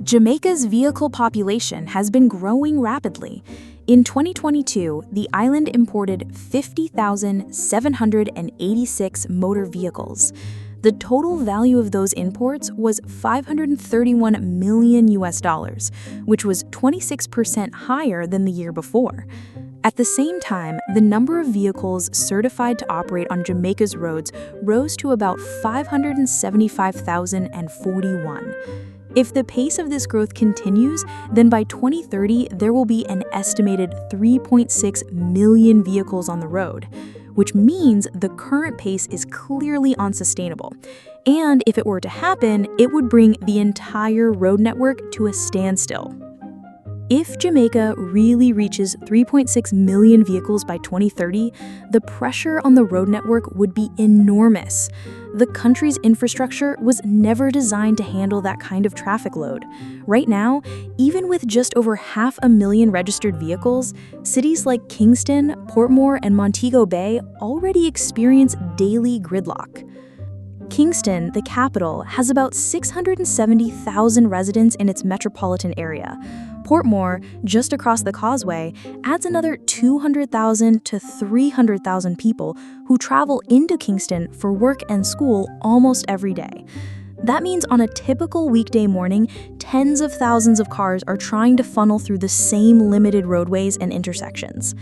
Jamaica's vehicle population has been growing rapidly. In 2022, the island imported 50,786 motor vehicles. The total value of those imports was $531 million, which was 26% higher than the year before. At the same time, the number of vehicles certified to operate on Jamaica's roads rose to about 575,041. If the pace of this growth continues, then by 2030, there will be an estimated 3.6 million vehicles on the road, which means the current pace is clearly unsustainable. And if it were to happen, it would bring the entire road network to a standstill. If Jamaica really reaches 3.6 million vehicles by 2030, the pressure on the road network would be enormous. The country's infrastructure was never designed to handle that kind of traffic load. Right now, even with just over 500,000 registered vehicles, cities like Kingston, Portmore, and Montego Bay already experience daily gridlock. Kingston, the capital, has about 670,000 residents in its metropolitan area. Portmore, just across the causeway, adds another 200,000 to 300,000 people who travel into Kingston for work and school almost every day. That means on a typical weekday morning, tens of thousands of cars are trying to funnel through the same limited roadways and intersections.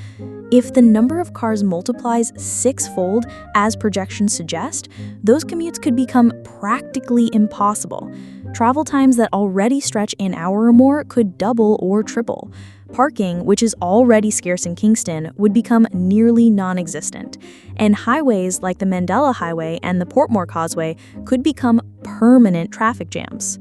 If the number of cars multiplies six-fold, as projections suggest, those commutes could become practically impossible. Travel times that already stretch an hour or more could double or triple. Parking, which is already scarce in Kingston, would become nearly non-existent. And highways like the Mandela Highway and the Portmore Causeway could become permanent traffic jams.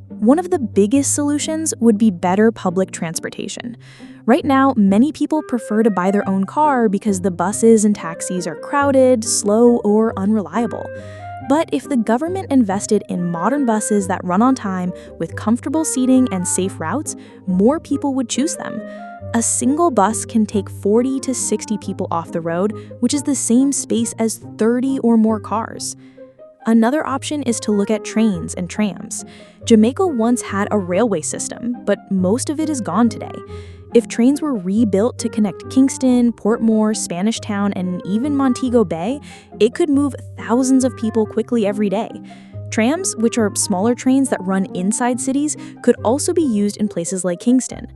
One of the biggest solutions would be better public transportation. Right now, many people prefer to buy their own car because the buses and taxis are crowded, slow, or unreliable. But if the government invested in modern buses that run on time with comfortable seating and safe routes, more people would choose them. A single bus can take 40 to 60 people off the road, which is the same space as 30 or more cars. Another option is to look at trains and trams. Jamaica once had a railway system, but most of it is gone today. If trains were rebuilt to connect Kingston, Portmore, Spanish Town, and even Montego Bay, it could move thousands of people quickly every day. Trams, which are smaller trains that run inside cities, could also be used in places like Kingston.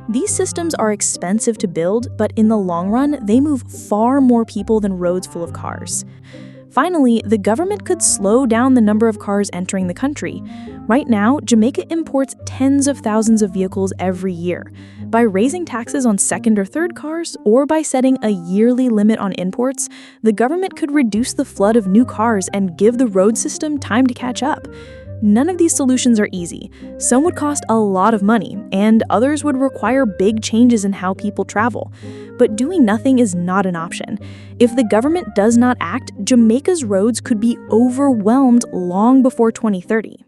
These systems are expensive to build, but in the long run, they move far more people than roads full of cars. Finally, the government could slow down the number of cars entering the country. Right now, Jamaica imports tens of thousands of vehicles every year. By raising taxes on second or third cars, or by setting a yearly limit on imports, the government could reduce the flood of new cars and give the road system time to catch up. None of these solutions are easy. Some would cost a lot of money, and others would require big changes in how people travel. But doing nothing is not an option. If the government does not act, Jamaica's roads could be overwhelmed long before 2030.